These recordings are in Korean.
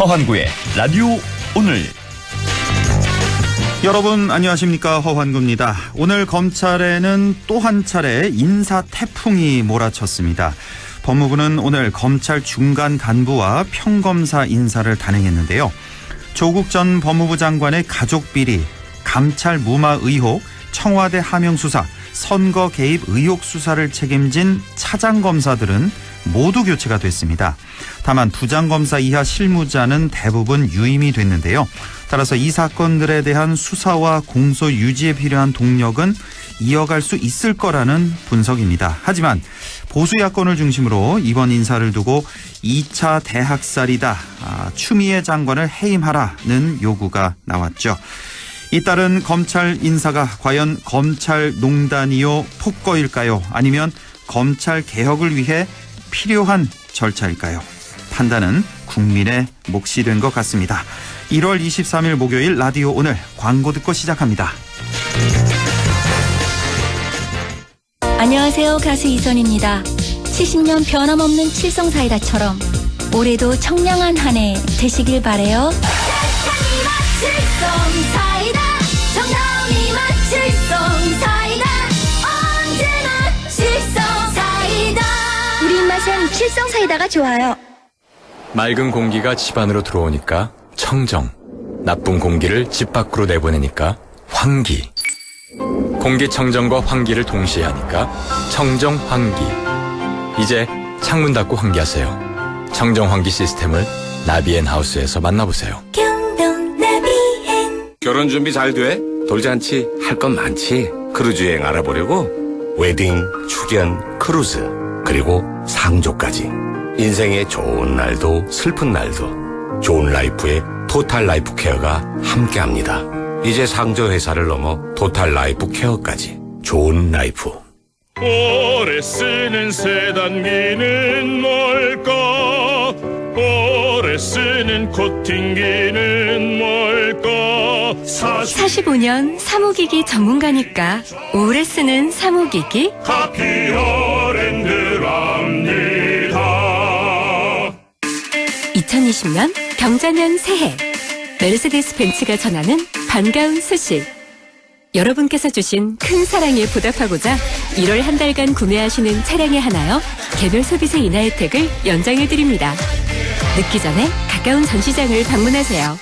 허환구의 라디오 오늘. 여러분 안녕하십니까, 허환구입니다. 오늘 검찰에는 또 한 차례 인사 태풍이 몰아쳤습니다. 법무부는 오늘 검찰 중간 간부와 평검사 인사를 단행했는데요. 조국 전 법무부 장관의 가족 비리, 감찰 무마 의혹, 청와대 하명 수사, 선거 개입 의혹 수사를 책임진 차장검사들은 모두 교체가 됐습니다. 다만 부장검사 이하 실무자는 대부분 유임이 됐는데요. 따라서 이 사건들에 대한 수사와 공소 유지에 필요한 동력은 이어갈 수 있을 거라는 분석입니다. 하지만 보수 야권을 중심으로 이번 인사를 두고 2차 대학살이다, 추미애 장관을 해임하라는 요구가 나왔죠. 잇따른 검찰 인사가 과연 검찰농단이요 폭거일까요? 아니면 검찰 개혁을 위해 필요한 절차일까요? 판단은 국민의 몫이 된 것 같습니다. 1월 23일 목요일 라디오 오늘, 광고 듣고 시작합니다. 안녕하세요. 가수 이선입니다. 70년 변함없는 칠성사이다처럼 올해도 청량한 한 해 되시길 바래요. 칠성사이다, 정남이 맛 칠성사이다, 언제나 칠성사이다. 우리 입맛엔 칠성사이다가 좋아요. 맑은 공기가 집 안으로 들어오니까 청정, 나쁜 공기를 집 밖으로 내보내니까 환기. 공기청정과 환기를 동시에 하니까 청정환기. 이제 창문 닫고 환기하세요. 청정환기 시스템을 나비앤하우스에서 만나보세요. 결혼 준비 잘 돼? 돌잔치 할 건 많지? 크루즈 여행 알아보려고? 웨딩, 출연, 크루즈, 그리고 상조까지. 인생의 좋은 날도 슬픈 날도 좋은 라이프의 토탈 라이프 케어가 함께합니다. 이제 상조 회사를 넘어 토탈 라이프 케어까지. 좋은 라이프. 오래 쓰는 세단기는 뭘까? 오래 쓰는 코팅기는 뭘까? 45년 사무기기 전문가니까 오래 쓰는 사무기기 카피어랜드랍니다. 2020년 경자년 새해 메르세데스 벤츠가 전하는 반가운 소식. 여러분께서 주신 큰 사랑에 보답하고자 1월 한 달간 구매하시는 차량에 하나여 개별 소비세 인하 혜택을 연장해드립니다. 늦기 전에 가까운 전시장을 방문하세요.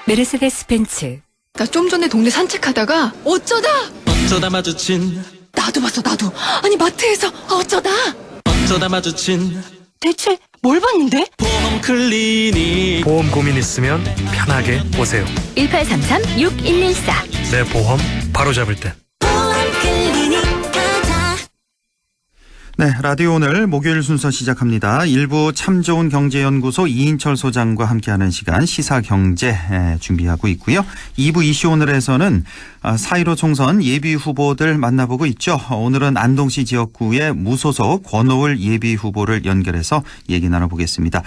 메르세데스 벤츠. 나 좀 전에 동네 산책하다가 어쩌다 마주친 나도 봤어. 나도. 아니 마트에서 어쩌다 마주친 대체 뭘 봤는데? 보험 클리닉. 보험 고민 있으면 편하게 오세요. 1833-6114. 내 보험 바로 잡을 때. 네, 라디오 오늘 목요일 순서 시작합니다. 일부 참 좋은 경제연구소 이인철 소장과 함께하는 시간 시사경제 준비하고 있고요. 2부 이슈 오늘에서는 4.15 총선 예비 후보들 만나보고 있죠. 오늘은 안동시 지역구의 무소속 권오을 예비 후보를 연결해서 얘기 나눠보겠습니다.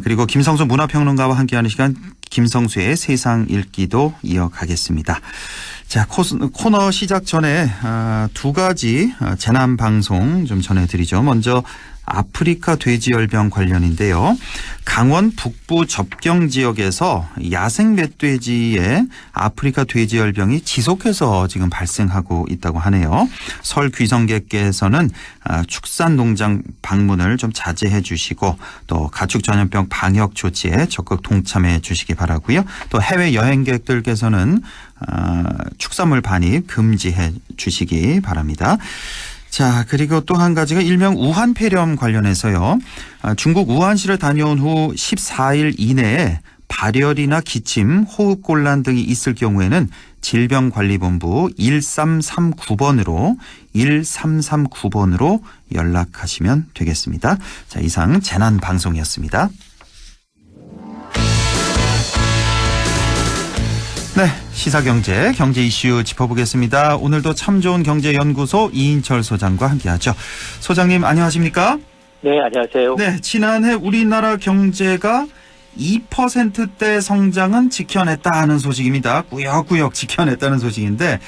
그리고 김성수 문화평론가와 함께하는 시간 김성수의 세상 읽기도 이어가겠습니다. 자, 코너 시작 전에 두 가지 재난 방송 좀 전해드리죠. 먼저 아프리카 돼지열병 관련인데요. 강원 북부 접경 지역에서 야생 멧돼지의 아프리카 돼지열병이 지속해서 지금 발생하고 있다고 하네요. 설 귀성객께서는 축산농장 방문을 좀 자제해 주시고 또 가축 전염병 방역 조치에 적극 동참해 주시기 바라고요. 또 해외 여행객들께서는 축산물 반입 금지해 주시기 바랍니다. 자, 그리고 또 한 가지가 일명 우한 폐렴 관련해서요. 중국 우한시를 다녀온 후 14일 이내에 발열이나 기침, 호흡곤란 등이 있을 경우에는 질병관리본부 1339번으로 연락하시면 되겠습니다. 자, 이상 재난 방송이었습니다. 네, 시사경제, 경제 이슈 짚어보겠습니다. 오늘도 참 좋은 경제연구소 이인철 소장과 함께하죠. 소장님 안녕하십니까? 네, 안녕하세요. 네, 지난해 우리나라 경제가 2%대 성장은 지켜냈다 하는 소식입니다. 꾸역꾸역 지켜냈다는 소식인데,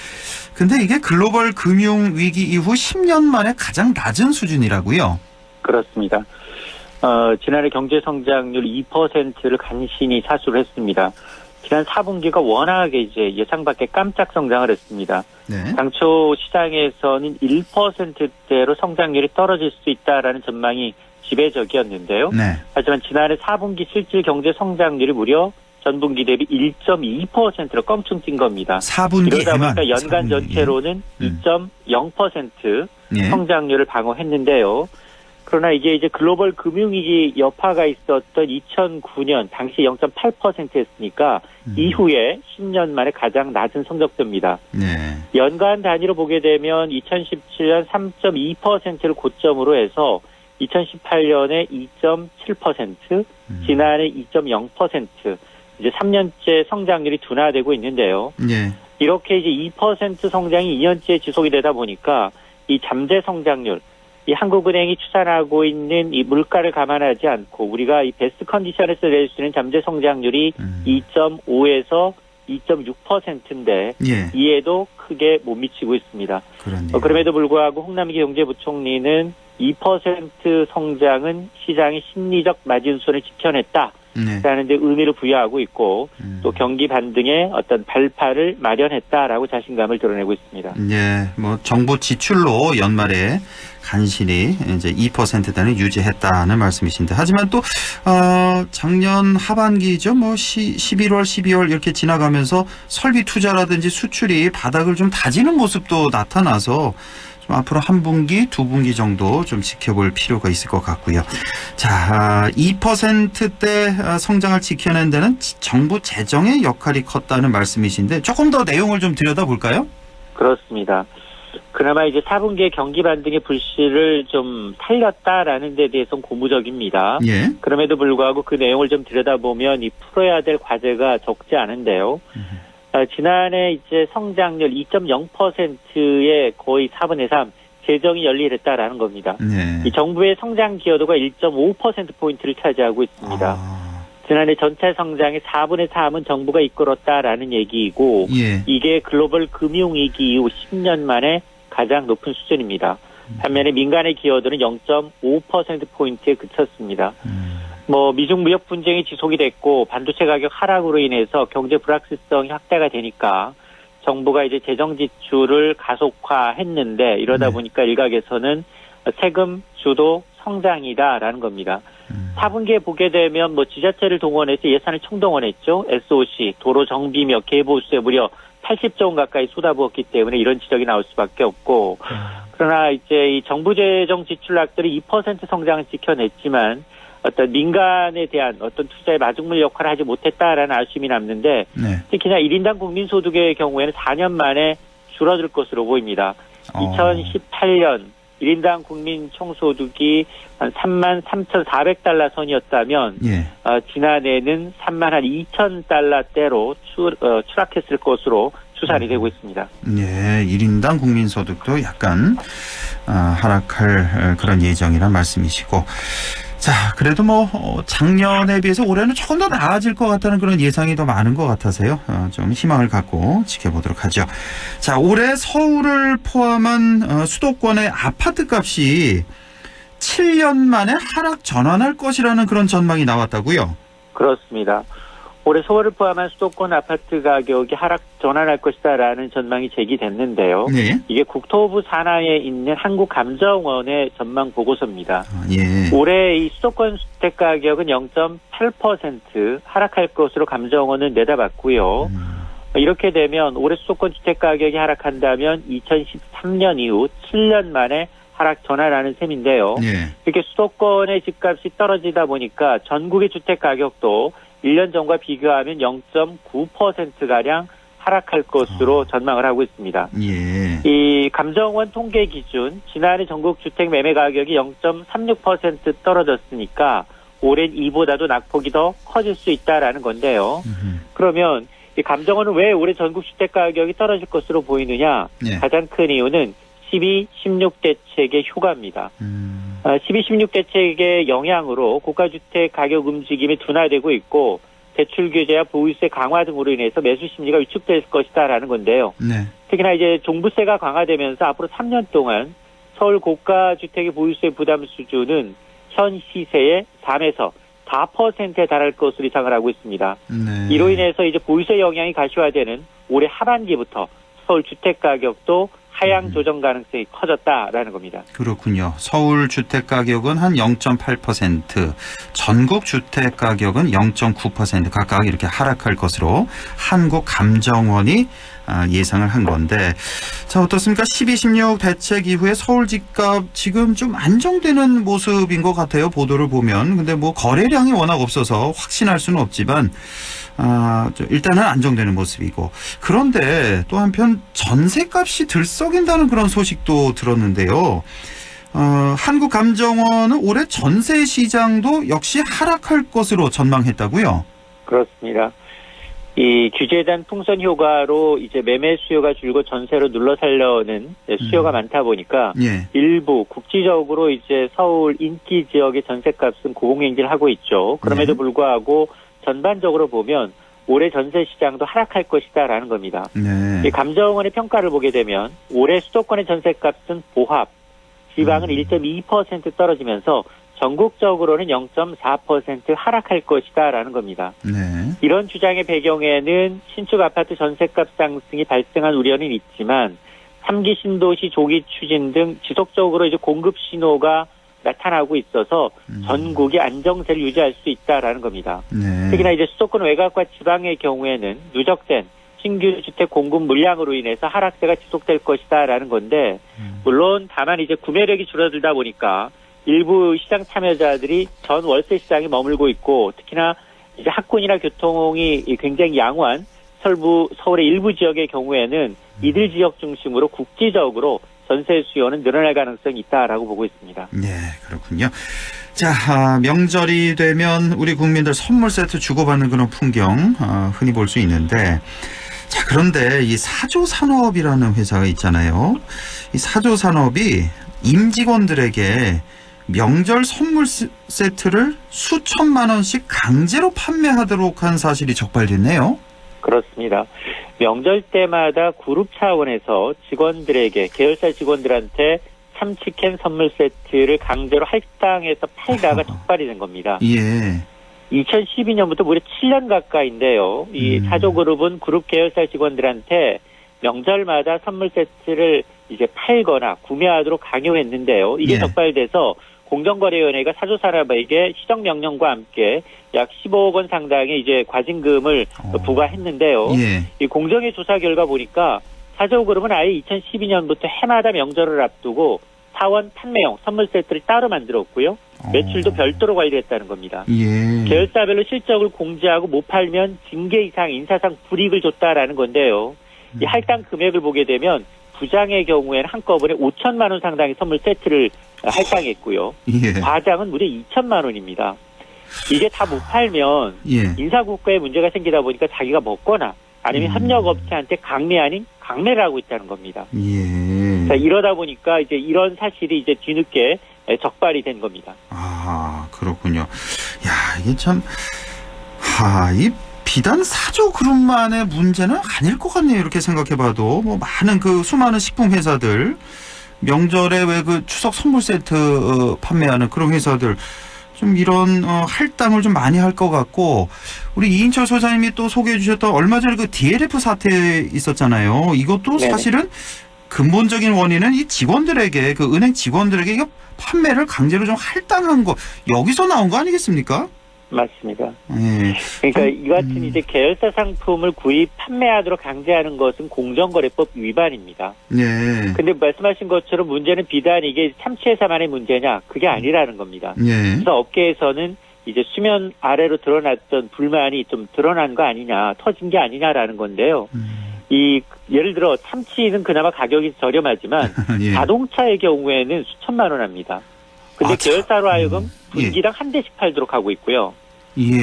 근데 이게 글로벌 금융위기 이후 10년 만에 가장 낮은 수준이라고요? 그렇습니다. 지난해 경제 성장률 2%를 간신히 사수를 했습니다. 지난 4분기가 워낙에 이제 예상 밖의 깜짝 성장을 했습니다. 네. 당초 시장에서는 1%대로 성장률이 떨어질 수 있다라는 전망이 지배적이었는데요. 네. 하지만 지난해 4분기 실질 경제 성장률이 무려 전분기 대비 1.2%로 껑충 뛴 겁니다. 4분기에만. 이러다 보니까 연간 4분기. 전체로는 2.0% 예. 성장률을 방어했는데요. 그러나 이게 글로벌 금융위기 여파가 있었던 2009년 당시 0.8%였으니까 이후에 10년 만에 가장 낮은 성적표입니다. 네. 연간 단위로 보게 되면 2017년 3.2%를 고점으로 해서 2018년에 2.7%, 지난해 2.0%, 이제 3년째 성장률이 둔화되고 있는데요. 예. 이렇게 이제 2% 성장이 2년째 지속이 되다 보니까 이 잠재 성장률, 이 한국은행이 추산하고 있는 이 물가를 감안하지 않고 우리가 이 베스트 컨디션에서 낼 수 있는 잠재 성장률이 2.5에서 2.6%인데 예. 이에도 크게 못 미치고 있습니다. 그렇네요. 그럼에도 불구하고 홍남기 경제부총리는 2% 성장은 시장의 심리적 마진수를 지켜냈다. 네. 라는 데 의미를 부여하고 있고 또 경기 반등에 어떤 발판을 마련했다라고 자신감을 드러내고 있습니다. 예, 뭐 정부 지출로 연말에 간신히 이제 2%대는 유지했다는 말씀이신데, 하지만 또 작년 하반기죠, 뭐 11월, 12월 이렇게 지나가면서 설비 투자라든지 수출이 바닥을 좀 다지는 모습도 나타나서 좀 앞으로 한 분기, 두 분기 정도 좀 지켜볼 필요가 있을 것 같고요. 자, 2%대 성장을 지켜낸 데는 정부 재정의 역할이 컸다는 말씀이신데 조금 더 내용을 좀 들여다볼까요? 그렇습니다. 그나마 이제 4분기에 경기 반등의 불씨를 좀 살렸다라는 데 대해서는 고무적입니다. 예. 그럼에도 불구하고 그 내용을 좀 들여다보면 이 풀어야 될 과제가 적지 않은데요. 지난해 이제 성장률 2.0%의 거의 4분의 3 재정이 열일했다라는 겁니다. 네. 이 정부의 성장 기여도가 1.5%포인트를 차지하고 있습니다. 지난해 전체 성장의 4분의 3은 정부가 이끌었다라는 얘기이고 예. 이게 글로벌 금융위기 이후 10년 만에 가장 높은 수준입니다. 반면에 민간의 기여도는 0.5%포인트에 그쳤습니다. 뭐 미중 무역 분쟁이 지속이 됐고 반도체 가격 하락으로 인해서 경제 불확실성이 확대가 되니까 정부가 이제 재정 지출을 가속화했는데 이러다 보니까 일각에서는 세금 주도 성장이다라는 겁니다. 4분기에 보게 되면 뭐 지자체를 동원해서 예산을 총동원했죠. SOC, 도로 정비며 개보수에 무려 80조 원 가까이 쏟아부었기 때문에 이런 지적이 나올 수밖에 없고, 그러나 이제 이 정부 재정 지출액들이 2% 성장을 지켜냈지만 어떤 민간에 대한 어떤 투자의 마중물 역할을 하지 못했다라는 아쉬움이 남는데, 네. 특히나 1인당 국민소득의 경우에는 4년 만에 줄어들 것으로 보입니다. 2018년 1인당 국민 총소득이 한 33,400달러 선이었다면 예. 지난해는 32,000달러대로 추락했을 것으로 추산이 되고 있습니다. 예, 1인당 국민소득도 약간 하락할 그런 예정이란 말씀이시고, 자, 그래도 뭐 작년에 비해서 올해는 조금 더 나아질 것 같다는 그런 예상이 더 많은 것 같아서요. 좀 희망을 갖고 지켜보도록 하죠. 자, 올해 서울을 포함한 수도권의 아파트 값이 7년 만에 하락 전환할 것이라는 그런 전망이 나왔다고요? 그렇습니다. 올해 서울을 포함한 수도권 아파트 가격이 하락 전환할 것이다라는 전망이 제기됐는데요. 네. 이게 국토부 산하에 있는 한국감정원의 전망 보고서입니다. 예. 올해 이 수도권 주택 가격은 0.8% 하락할 것으로 감정원은 내다봤고요. 이렇게 되면 올해 수도권 주택 가격이 하락한다면 2013년 이후 7년 만에 하락 전환하는 셈인데요. 예. 이렇게 수도권의 집값이 떨어지다 보니까 전국의 주택 가격도 1년 전과 비교하면 0.9%가량 하락할 것으로 전망을 하고 있습니다. 예. 이 감정원 통계 기준 지난해 전국 주택 매매 가격이 0.36% 떨어졌으니까 올해는 이보다도 낙폭이 더 커질 수 있다라는 건데요. 그러면 이 감정원은 왜 올해 전국 주택 가격이 떨어질 것으로 보이느냐? 예. 가장 큰 이유는 12, 16 대책의 효과입니다. 12, 16 대책의 영향으로 고가주택 가격 움직임이 둔화되고 있고 대출 규제와 보유세 강화 등으로 인해서 매수 심리가 위축될 것이다라는 건데요. 네. 특히나 이제 종부세가 강화되면서 앞으로 3년 동안 서울 고가주택의 보유세 부담 수준은 현 시세의 3에서 4%에 달할 것으로 예상을 하고 있습니다. 네. 이로 인해서 이제 보유세 영향이 가시화되는 올해 하반기부터 서울 주택 가격도 하향 조정 가능성이 커졌다라는 겁니다. 그렇군요. 서울 주택 가격은 한 0.8%, 전국 주택 가격은 0.9% 각각 이렇게 하락할 것으로 한국감정원이 예상을 한 건데, 자, 어떻습니까? 12.16 대책 이후에 서울 집값 지금 좀 안정되는 모습인 것 같아요. 보도를 보면. 근데 뭐 거래량이 워낙 없어서 확신할 수는 없지만 일단은 안정되는 모습이고, 그런데 또 한편 전세값이 들썩인다는 그런 소식도 들었는데요. 한국감정원은 올해 전세 시장도 역시 하락할 것으로 전망했다고요? 그렇습니다. 이 규제에 대한 풍선 효과로 이제 매매 수요가 줄고 전세로 눌러살려는 수요가 많다 보니까 예. 일부 국지적으로 이제 서울 인기 지역의 전세값은 고공행진을 하고 있죠. 그럼에도 불구하고 전반적으로 보면 올해 전세 시장도 하락할 것이다라는 겁니다. 네. 이 감정원의 평가를 보게 되면 올해 수도권의 전세값은 보합, 지방은 1.2% 떨어지면서 전국적으로는 0.4% 하락할 것이다라는 겁니다. 네. 이런 주장의 배경에는 신축 아파트 전세값 상승이 발생한 우려는 있지만 3기 신도시 조기 추진 등 지속적으로 이제 공급 신호가 나타나고 있어서 전국이 안정세를 유지할 수 있다라는 겁니다. 네. 특히나 이제 수도권 외곽과 지방의 경우에는 누적된 신규 주택 공급 물량으로 인해서 하락세가 지속될 것이다라는 건데, 물론 다만 이제 구매력이 줄어들다 보니까 일부 시장 참여자들이 전 월세 시장에 머물고 있고, 특히나 이제 학군이나 교통이 굉장히 양호한 서울의 일부 지역의 경우에는 이들 지역 중심으로 국지적으로 전세 수요는 늘어날 가능성이 있다라고 보고 있습니다. 네, 그렇군요. 자, 명절이 되면 우리 국민들 선물 세트 주고받는 그런 풍경 흔히 볼 수 있는데, 자, 그런데 이 사조산업이라는 회사가 있잖아요. 이 사조산업이 임직원들에게 명절 선물 세트를 수천만 원씩 강제로 판매하도록 한 사실이 적발됐네요. 그렇습니다. 명절 때마다 그룹 차원에서 직원들에게, 계열사 직원들한테 참치캔 선물 세트를 강제로 할당해서 팔다가 적발이 된 겁니다. 예. 2012년부터 무려 7년 가까이인데요. 이 사조그룹은 그룹 계열사 직원들한테 명절마다 선물 세트를 이제 팔거나 구매하도록 강요했는데요. 이게 예. 적발돼서 공정거래위원회가 사조산업에게 시정명령과 함께 약 15억 원 상당의 이제 과징금을 부과했는데요. 예. 이 공정의 조사 결과 보니까 사조그룹은 아예 2012년부터 해마다 명절을 앞두고 사원 판매용 선물 세트를 따로 만들었고요. 매출도 별도로 관리했다는 겁니다. 예. 계열사별로 실적을 공지하고 못 팔면 징계 이상 인사상 불이익을 줬다라는 건데요. 이 할당 금액을 보게 되면 부장의 경우에는 한꺼번에 5천만 원 상당의 선물 세트를 할당했고요. 예. 과장은 무려 2천만 원입니다. 이게 다 못 팔면 예. 인사국가에 문제가 생기다 보니까 자기가 먹거나 아니면 협력업체한테 강매 아닌 강매를 하고 있다는 겁니다. 예. 자, 이러다 보니까 이제 이런 사실이 이제 뒤늦게 적발이 된 겁니다. 아, 그렇군요. 야, 이게 참, 이 비단 사조 그룹만의 문제는 아닐 것 같네요. 이렇게 생각해봐도 뭐 많은 그 수많은 식품 회사들, 명절에 왜 그 추석 선물 세트 판매하는 그런 회사들 좀 이런 할당을 좀 많이 할 것 같고, 우리 이인철 소장님이 또 소개해 주셨던 얼마 전에 그 DLF 사태 있었잖아요. 이것도 네네. 사실은 근본적인 원인은 이 직원들에게, 그 은행 직원들에게 이거 판매를 강제로 좀 할당한 거, 여기서 나온 거 아니겠습니까? 맞습니다. 예. 그러니까 이 같은 이제 계열사 상품을 구입 판매하도록 강제하는 것은 공정거래법 위반입니다. 네. 근데 말씀하신 것처럼 문제는 비단 이게 참치회사만의 문제냐, 그게 아니라는 겁니다. 예. 그래서 업계에서는 이제 수면 아래로 드러났던 불만이 좀 드러난 거 아니냐, 터진 게 아니냐라는 건데요. 예를 들어 참치는 그나마 가격이 저렴하지만 예. 자동차의 경우에는 수천만 원 합니다. 근데 계열사로 하여금 분기당 한 대씩 팔도록 하고 있고요. 예.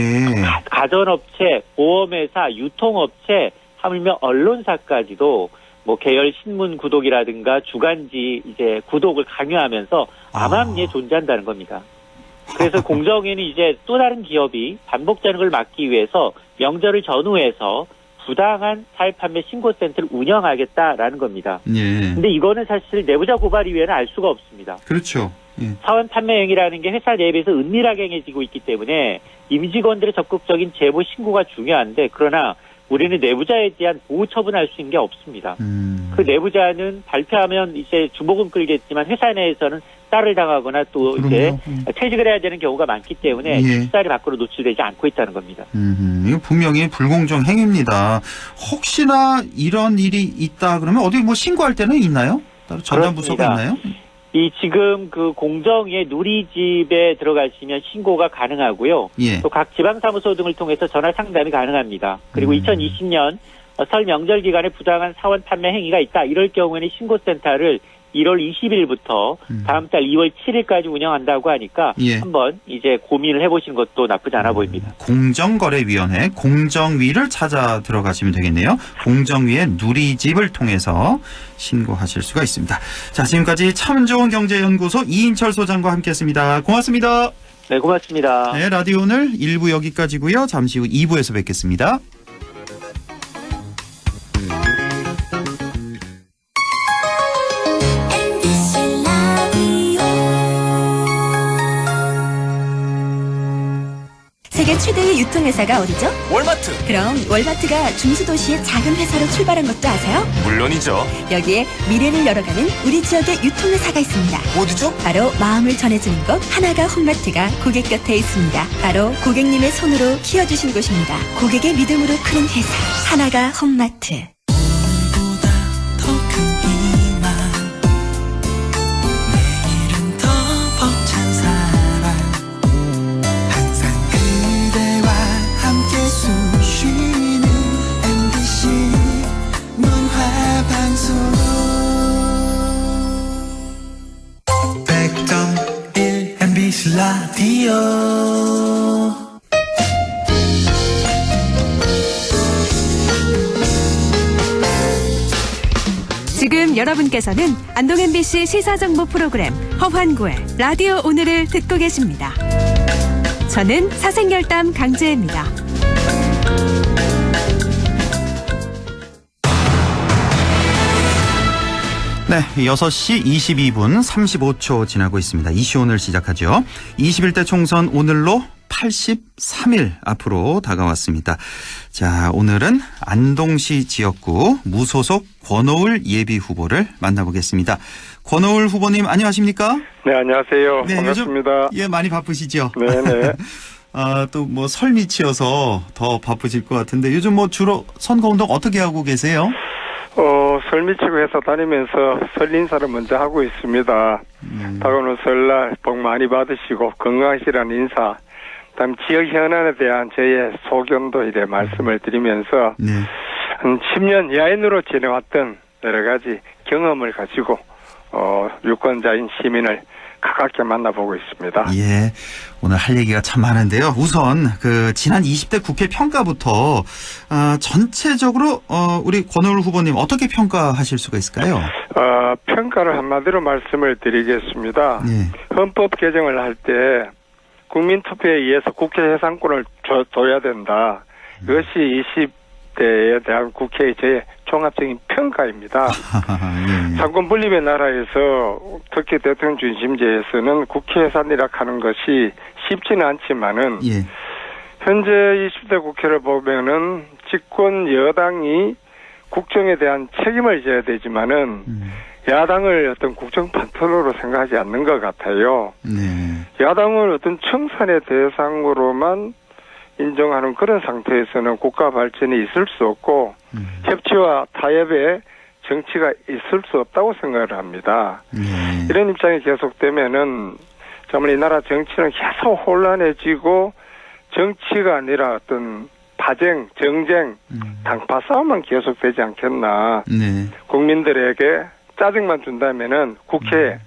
가전업체, 보험회사, 유통업체, 하물며 언론사까지도 뭐 계열 신문 구독이라든가 주간지 이제 구독을 강요하면서 암암리에 존재한다는 겁니다. 그래서 공정위는 이제 또 다른 기업이 반복되는 걸 막기 위해서 명절을 전후해서 부당한 사입판매 신고센터를 운영하겠다라는 겁니다. 예. 근데 이거는 사실 내부자 고발위원회는 알 수가 없습니다. 그렇죠. 사원 판매 행위라는 게 회사 내부에서 은밀하게 행해지고 있기 때문에 임직원들의 적극적인 제보 신고가 중요한데 그러나 우리는 내부자에 대한 보호 처분할 수 있는 게 없습니다. 그 내부자는 발표하면 이제 주목은 끌겠지만 회사 내에서는 딸을 당하거나 또 이제 퇴직을 해야 되는 경우가 많기 때문에 실사리 밖으로 노출되지 않고 있다는 겁니다. 이거 분명히 불공정 행위입니다. 혹시나 이런 일이 있다 그러면 어디 뭐 신고할 때는 있나요? 따로 전담 부서가 있나요? 이 지금 그 공정위의 누리집에 들어가시면 신고가 가능하고요. 또 각 지방사무소 등을 통해서 전화 상담이 가능합니다. 그리고 2020년 설 명절 기간에 부당한 사원 판매 행위가 있다. 이럴 경우에는 신고센터를 1월 20일부터 다음 달 2월 7일까지 운영한다고 하니까 한번 이제 고민을 해보시는 것도 나쁘지 않아 보입니다. 공정거래위원회 공정위를 찾아 들어가시면 되겠네요. 공정위의 누리집을 통해서 신고하실 수가 있습니다. 자, 지금까지 참 좋은 경제연구소 이인철 소장과 함께했습니다. 고맙습니다. 네, 고맙습니다. 네, 라디오 오늘 1부 여기까지고요. 잠시 후 2부에서 뵙겠습니다. 세계 최대의 유통회사가 어디죠? 월마트. 그럼 월마트가 중수도시의 작은 회사로 출발한 것도 아세요? 물론이죠. 여기에 미래를 열어가는 우리 지역의 유통회사가 있습니다. 어디죠? 바로 마음을 전해주는 곳 하나가 홈마트가 고객 곁에 있습니다. 바로 고객님의 손으로 키워주신 곳입니다. 고객의 믿음으로 크는 회사 하나가 홈마트. 라디오 지금 여러분께서는 안동 MBC 시사정보 프로그램 허환구의 라디오 오늘을 듣고 계십니다. 저는 사생결담 강재입니다. 네, 6시 22분 35초 지나고 있습니다. 이슈 오늘 시작하죠. 21대 총선 오늘로 83일 앞으로 다가왔습니다. 자, 오늘은 안동시 지역구 무소속 권오을 예비후보를 만나보겠습니다. 권오을 후보님 안녕하십니까? 네, 안녕하세요. 네, 반갑습니다. 요즘 많이 바쁘시죠? 네네. 또 뭐 설밑이어서 더 바쁘실 것 같은데 요즘 뭐 주로 선거운동 어떻게 하고 계세요? 설미치고 회사 다니면서 설 인사를 먼저 하고 있습니다. 다가오는 설날 복 많이 받으시고 건강하시라는 인사, 다음 지역 현안에 대한 저의 소견도 이래 말씀을 드리면서 한 10년 야인으로 지내왔던 여러 가지 경험을 가지고 유권자인 시민을 가깝게 만나보고 있습니다. 예, 오늘 할 얘기가 참 많은데요. 우선 지난 20대 국회 평가부터 전체적으로 우리 권오을 후보님 어떻게 평가하실 수가 있을까요? 평가를 한마디로 말씀을 드리겠습니다. 헌법 개정을 할 때 국민투표에 의해서 국회 해산권을 줘야 된다. 이것이 20대에 대한 국회의 제 종합적인 평가입니다. 상권 분립의 나라에서 특히 대통령 중심제에서는 국회 해산이라 하는 것이 쉽지는 않지만은 현재 20대 국회를 보면은 집권 여당이 국정에 대한 책임을 져야 되지만은 야당을 어떤 국정 파트너로 생각하지 않는 것 같아요. 야당을 어떤 청산의 대상으로만 인정하는 그런 상태에서는 국가 발전이 있을 수 없고 협치와 타협의 정치가 있을 수 없다고 생각을 합니다. 이런 입장이 계속되면은 정말 이 나라 정치는 계속 혼란해지고 정치가 아니라 어떤 파쟁, 정쟁, 당파 싸움만 계속되지 않겠나. 국민들에게 짜증만 준다면은 국회에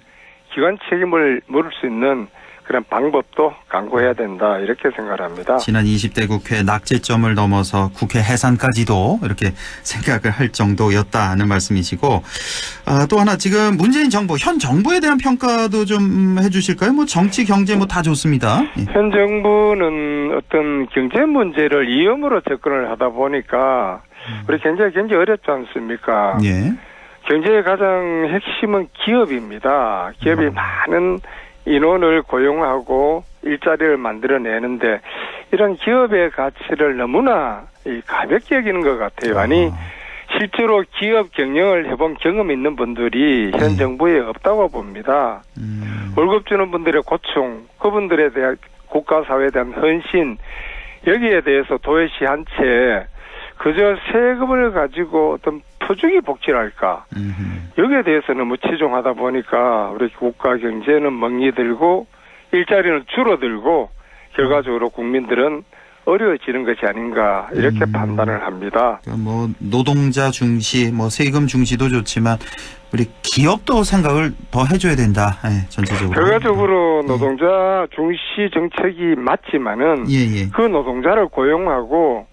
기관 책임을 물을 수 있는 그런 방법도 강구해야 된다 이렇게 생각을 합니다. 지난 20대 국회 낙제점을 넘어서 국회 해산까지도 이렇게 생각을 할 정도였다는 말씀이시고 또 하나 지금 문재인 정부 현 정부에 대한 평가도 좀 해주실까요? 뭐 정치 경제 뭐 다 좋습니다. 현 정부는 어떤 경제 문제를 이음으로 접근을 하다 보니까 우리 굉장히 어렵지 않습니까? 경제의 가장 핵심은 기업입니다. 기업이 많은 인원을 고용하고 일자리를 만들어내는데 이런 기업의 가치를 너무나 가볍게 여기는 것 같아요. 아니 실제로 기업 경영을 해본 경험 있는 분들이 현 정부에 없다고 봅니다. 월급 주는 분들의 고충, 그분들에 대한 국가 사회에 대한 헌신, 여기에 대해서 도외시 한 채 그저 세금을 가지고 어떤 표주기 복지랄까 여기에 대해서 너무 치중하다 보니까 우리 국가 경제는 멍이 들고 일자리는 줄어들고 결과적으로 국민들은 어려워지는 것이 아닌가 이렇게 판단을 합니다. 그러니까 뭐 노동자 중시, 뭐 세금 중시도 좋지만 우리 기업도 생각을 더 해줘야 된다. 네, 전체적으로. 결과적으로 노동자 중시 정책이 맞지만은 그 노동자를 고용하고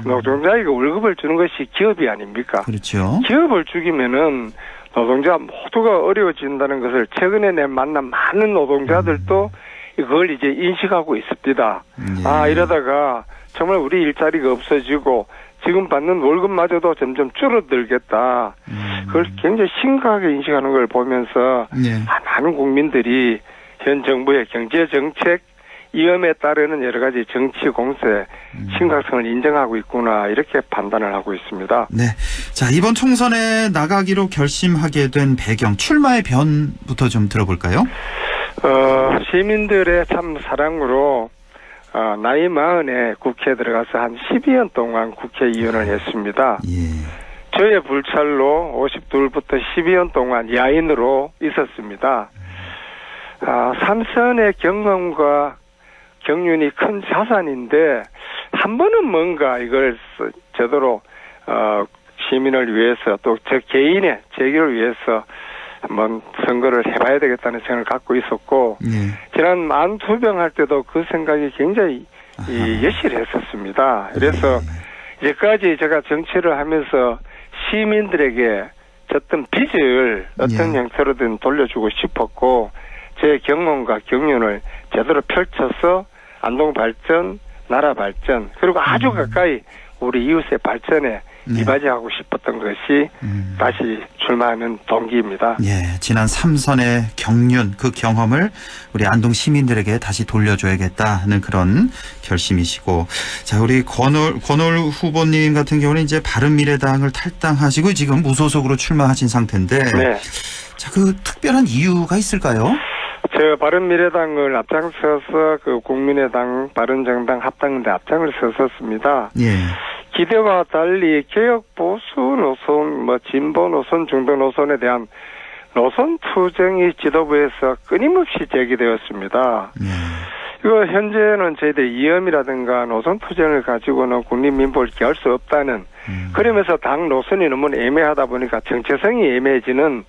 노동자에게 월급을 주는 것이 기업이 아닙니까? 그렇죠. 기업을 죽이면은 노동자 모두가 어려워진다는 것을 최근에 내 만난 많은 노동자들도 그걸 이제 인식하고 있습니다. 이러다가 정말 우리 일자리가 없어지고 지금 받는 월급마저도 점점 줄어들겠다. 그걸 굉장히 심각하게 인식하는 걸 보면서 많은 국민들이 현 정부의 경제정책 위험에 따르는 여러 가지 정치 공세 심각성을 인정하고 있구나 이렇게 판단을 하고 있습니다. 네, 자 이번 총선에 나가기로 결심하게 된 배경, 출마의 변부터 좀 들어볼까요? 시민들의 참 사랑으로 나이 40에 국회에 들어가서 한 12년 동안 국회의원을 했습니다. 저의 불찰로 52부터 12년 동안 야인으로 있었습니다. 삼선의 경험과 경륜이 큰 자산인데 한 번은 뭔가 이걸 제대로 시민을 위해서 또 저 개인의 재기를 위해서 한번 선거를 해봐야 되겠다는 생각을 갖고 있었고 지난 만투병할 때도 그 생각이 굉장히 여실했었습니다. 그래서 이제까지 제가 정치를 하면서 시민들에게 어떤 빚을 어떤 형태로든 돌려주고 싶었고 제 경험과 경륜을 제대로 펼쳐서 안동 발전, 나라 발전 그리고 아주 가까이 우리 이웃의 발전에 이바지하고 싶었던 것이 다시 출마하는 동기입니다. 예, 지난 3선의 경륜, 그 경험을 우리 안동 시민들에게 다시 돌려줘야겠다는 그런 결심이시고, 자 우리 권오을 후보님 같은 경우는 이제 바른미래당을 탈당하시고 지금 무소속으로 출마하신 상태인데, 자 그 특별한 이유가 있을까요? 제가 바른미래당을 앞장서서 그 국민의당, 바른정당 합당인데 앞장을 서었습니다. 기대와 달리 개혁 보수 노선, 진보 노선, 중도 노선에 대한 노선 투쟁이 지도부에서 끊임없이 제기되었습니다. 이거 현재는 저희들 이념이라든가 노선 투쟁을 가지고는 국민민복을 기할 수 없다는 그러면서 당 노선이 너무 애매하다 보니까 정체성이 애매해지는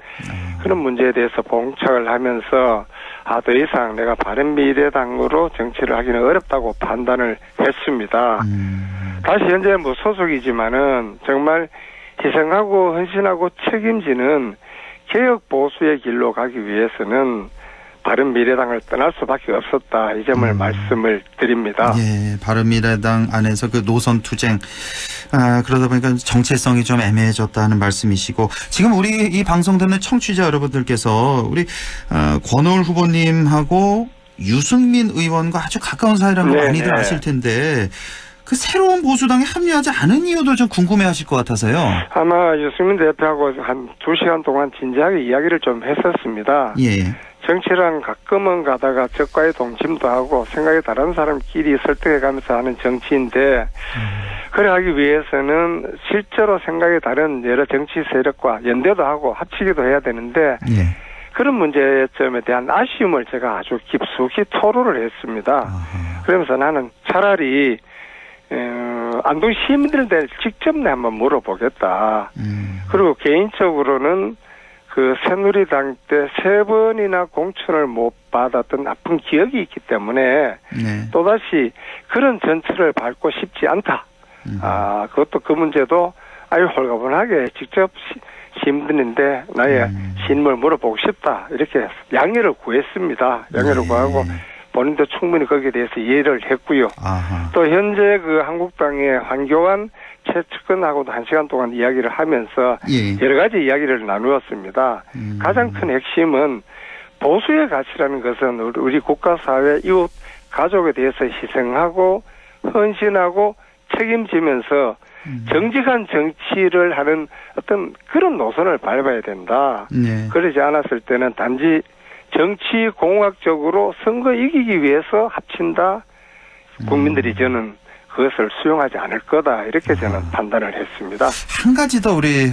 그런 문제에 대해서 봉착을 하면서 더 이상 내가 바른미래당으로 정치를 하기는 어렵다고 판단을 했습니다. 다시 현재 무소속이지만은 정말 희생하고 헌신하고 책임지는 개혁 보수의 길로 가기 위해서는 바른미래당을 떠날 수밖에 없었다. 이 점을 말씀을 드립니다. 예, 바른미래당 안에서 그 노선 투쟁 그러다 보니까 정체성이 좀 애매해졌다는 말씀이시고 지금 우리 이 방송 듣는 청취자 여러분들께서 우리 권오을 후보님하고 유승민 의원과 아주 가까운 사이라는 거 많이들 아실 텐데 그 새로운 보수당에 합류하지 않은 이유도 좀 궁금해하실 것 같아서요. 아마 유승민 대표하고 한 2시간 동안 진지하게 이야기를 좀 했었습니다. 정치란 가끔은 가다가 적과의 동침도 하고 생각이 다른 사람끼리 설득해가면서 하는 정치인데 그래 하기 위해서는 실제로 생각이 다른 여러 정치 세력과 연대도 하고 합치기도 해야 되는데 그런 문제점에 대한 아쉬움을 제가 아주 깊숙이 토로를 했습니다. 그러면서 나는 차라리 안동 시민들한테 직접 한번 물어보겠다. 그리고 개인적으로는 그 새누리당 때 3번이나 공천을 못 받았던 나쁜 기억이 있기 때문에 또다시 그런 전철을 밟고 싶지 않다. 그것도 그 문제도 아주 홀가분하게 직접 시민들인데 나의 신임을 물어보고 싶다. 이렇게 양해를 구했습니다. 양해를 구하고 본인도 충분히 거기에 대해서 이해를 했고요. 또 현재 그 한국당의 황교안 최측근하고도 1시간 동안 이야기를 하면서 여러 가지 이야기를 나누었습니다. 가장 큰 핵심은 보수의 가치라는 것은 우리 국가, 사회, 이웃, 가족에 대해서 희생하고 헌신하고 책임지면서 정직한 정치를 하는 어떤 그런 노선을 밟아야 된다. 네. 그러지 않았을 때는 단지 정치 공학적으로 선거 이기기 위해서 합친다. 국민들이 저는 그것을 수용하지 않을 거다. 이렇게 저는 판단을 했습니다. 한 가지 더 우리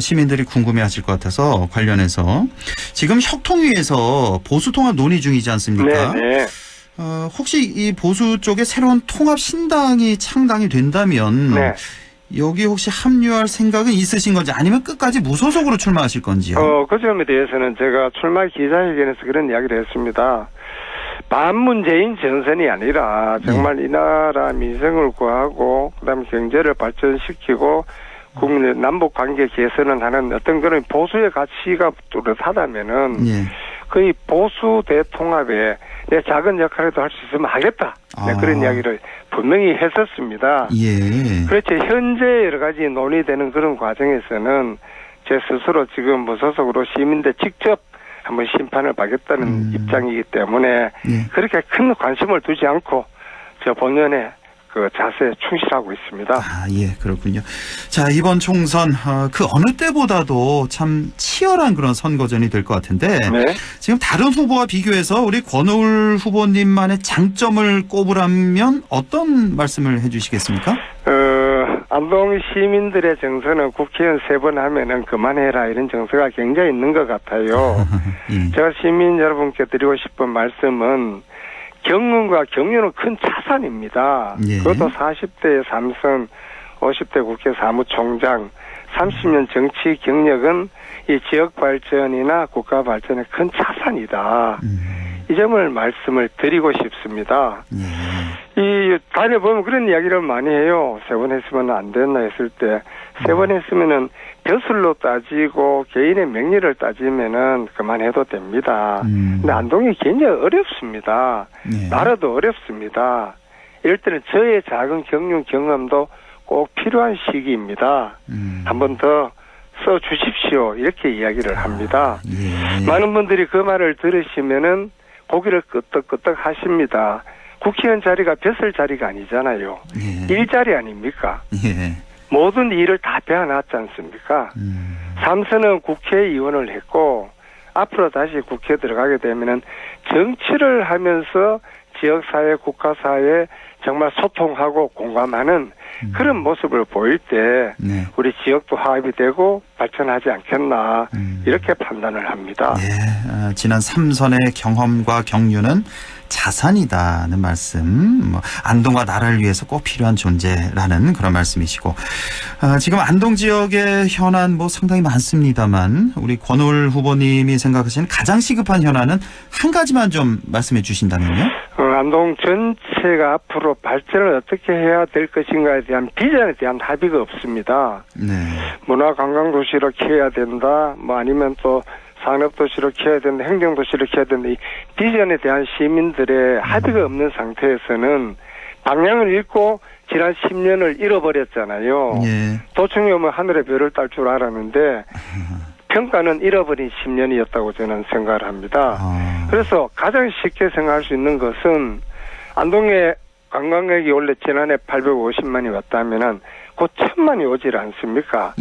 시민들이 궁금해하실 것 같아서 관련해서 지금 혁통위에서 보수 통합 논의 중이지 않습니까? 네. 혹시 이 보수 쪽에 새로운 통합 신당이 창당이 된다면 네. 여기 혹시 합류할 생각은 있으신 건지 아니면 끝까지 무소속으로 출마하실 건지요? 그 점에 대해서는 제가 출마 기자회견에서 그런 이야기를 했습니다. 반문재인 전선이 아니라 정말 이 나라 민생을 구하고 그다음에 경제를 발전시키고 국민의 남북 관계 개선을 하는 어떤 그런 보수의 가치가 뚜렷하다면은 거의 보수 대통합에 내 작은 역할이라도 할 수 있으면 하겠다. 그런 이야기를 분명히 했었습니다. 예. 그렇죠. 현재 여러 가지 논의되는 그런 과정에서는 제 스스로 지금 무소속으로 시민들 직접 한번 심판을 받겠다는 입장이기 때문에 그렇게 큰 관심을 두지 않고 저 본연의 그 자세에 충실하고 있습니다. 예, 그렇군요. 자, 이번 총선 그 어느 때보다도 참 치열한 그런 선거전이 될 것 같은데 지금 다른 후보와 비교해서 우리 권오을 후보님만의 장점을 꼽으라면 어떤 말씀을 해주시겠습니까? 안동 시민들의 정서는 국회의원 3번 하면은 그만해라 이런 정서가 굉장히 있는 것 같아요. 제가 시민 여러분께 드리고 싶은 말씀은 경륜과 경륜은 큰 자산입니다. 그것도 40대의 3선, 50대 국회 사무총장, 30년 정치 경력은 이 지역 발전이나 국가 발전의 큰 자산이다. 이 점을 말씀을 드리고 싶습니다. 이 다녀보면 그런 이야기를 많이 해요. 3번 했으면 안 됐나 했을 때 3번 했으면은 벼슬로 따지고 개인의 명리를 따지면은 그만해도 됩니다. 근데 안동이 굉장히 어렵습니다. 나라도 어렵습니다. 이럴 때는 저의 작은 경륜 경험도 꼭 필요한 시기입니다. 한 번 더 써주십시오. 이렇게 이야기를 합니다. 많은 분들이 그 말을 들으시면은 고개를 끄덕끄덕 하십니다. 국회의원 자리가 벼슬 자리가 아니잖아요. 일자리 아닙니까? 모든 일을 다 배워놨지 않습니까? 3선은 국회의원을 했고 앞으로 다시 국회에 들어가게 되면은 정치를 하면서 지역사회, 국가사회에 정말 소통하고 공감하는 그런 모습을 보일 때 우리 지역도 화합이 되고 발전하지 않겠나 이렇게 판단을 합니다. 지난 3선의 경험과 경륜은 자산이다는 말씀, 안동과 나라를 위해서 꼭 필요한 존재라는 그런 말씀이시고 지금 안동 지역의 현안 상당히 많습니다만 우리 권오을 후보님이 생각하시는 가장 시급한 현안은 한 가지만 좀 말씀해 주신다면요? 안동 전체가 앞으로 발전을 어떻게 해야 될 것인가에 대한 비전에 대한 합의가 없습니다. 문화관광도시로 키워야 된다, 아니면 또 산업도시로 키워야 된다, 행정도시로 키워야 된다. 이 비전에 대한 시민들의 합의가 없는 상태에서는 방향을 잃고 지난 10년을 잃어버렸잖아요. 도청이 오면 하늘에 별을 딸 줄 알았는데 평가는 잃어버린 10년이었다고 저는 생각을 합니다. 그래서 가장 쉽게 생각할 수 있는 것은 안동에 관광객이 원래 지난해 850만이 왔다면은 곧 1000만이 오질 않습니까?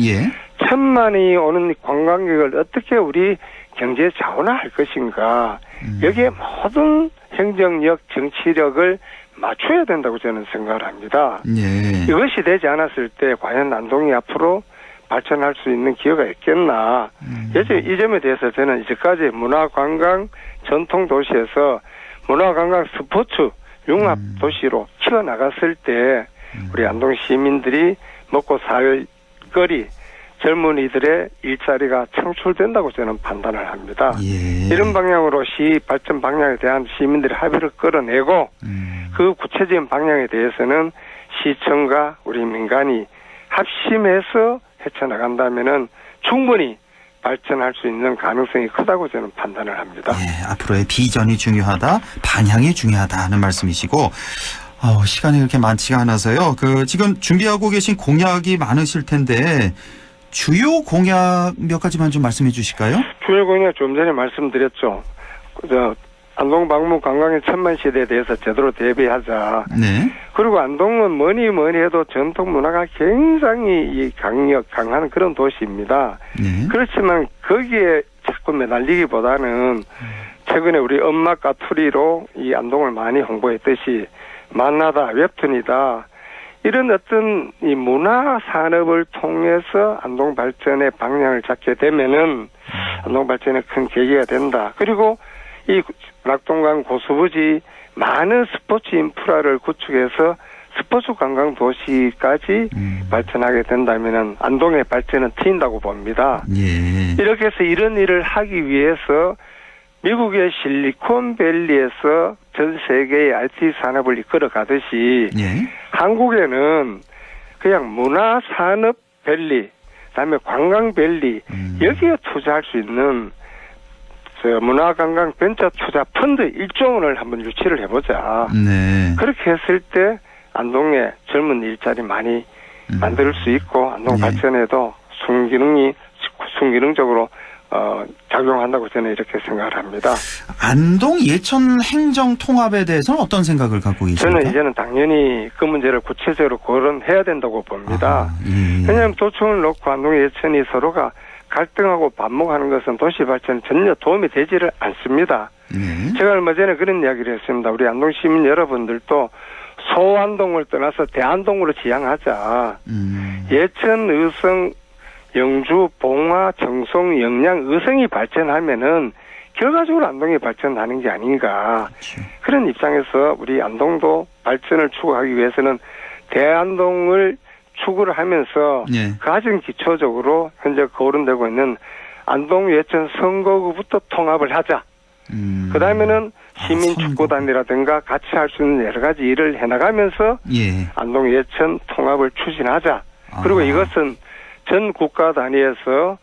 1000만이 오는 관광객을 어떻게 우리 경제에 자원화할 것인가? 여기에 모든 행정력, 정치력을 맞춰야 된다고 저는 생각을 합니다. 이것이 되지 않았을 때 과연 안동이 앞으로 발전할 수 있는 기회가 있겠나? 이 점에 대해서 저는 이제까지 문화관광 전통도시에서 문화관광 스포츠 융합 도시로 키워나갔을 때 우리 안동 시민들이 먹고 살 거리, 젊은이들의 일자리가 창출된다고 저는 판단을 합니다. 이런 방향으로 시 발전 방향에 대한 시민들의 합의를 끌어내고 그 구체적인 방향에 대해서는 시청과 우리 민간이 합심해서 헤쳐나간다면은 충분히 발전할 수 있는 가능성이 크다고 저는 판단을 합니다. 앞으로의 비전이 중요하다, 방향이 중요하다는 말씀이시고 시간이 그렇게 많지가 않아서요. 지금 준비하고 계신 공약이 많으실 텐데 주요 공약 몇 가지만 좀 말씀해 주실까요? 주요 공약 좀 전에 말씀드렸죠. 안동 방문 관광의 천만 시대에 대해서 제대로 대비하자. 네. 그리고 안동은 뭐니 해도 전통 문화가 굉장히 강한 그런 도시입니다. 네. 그렇지만 거기에 자꾸 매달리기보다는 최근에 우리 엄마 까투리로 이 안동을 많이 홍보했듯이 만나다, 웹툰이다. 이런 어떤 이 문화 산업을 통해서 안동 발전의 방향을 잡게 되면은 안동 발전에 큰 계기가 된다. 그리고 이 낙동강 고수부지 많은 스포츠 인프라를 구축해서 스포츠 관광 도시까지 발전하게 된다면은 안동의 발전은 트인다고 봅니다. 예. 이렇게 해서 이런 일을 하기 위해서 미국의 실리콘밸리에서 전 세계의 IT 산업을 이끌어 가듯이 예. 한국에는 그냥 문화산업밸리, 그다음에 관광밸리 여기에 투자할 수 있는 문화관광 벤처 투자 펀드 1조 원을 한번 유치를 해보자. 네. 그렇게 했을 때 안동에 젊은 일자리 많이 만들 수 있고 안동 발전에도 순기능적으로 작용한다고 저는 이렇게 생각을 합니다. 안동 예천 행정 통합에 대해서는 어떤 생각을 갖고 계십니까? 저는 이제는 당연히 그 문제를 구체적으로 거론해야 된다고 봅니다. 왜냐하면 도청을 놓고 안동 예천이 서로가 갈등하고 반목하는 것은 도시 발전에 전혀 도움이 되지를 않습니다. 제가 얼마 전에 그런 이야기를 했습니다. 우리 안동 시민 여러분들도 소안동을 떠나서 대안동으로 지향하자. 예천, 의성, 영주, 봉화, 정송, 영양, 의성이 발전하면은 결과적으로 안동이 발전하는 게 아닌가. 그런 입장에서 우리 안동도 발전을 추구하기 위해서는 대안동을 추구를 하면서 가장 기초적으로 현재 거론되고 있는 안동 예천 선거구부터 통합을 하자. 그 다음에는 시민 축구단이라든가 같이 할 수 있는 여러 가지 일을 해나가면서 안동 예천 통합을 추진하자. 그리고 이것은 전 국가 단위에서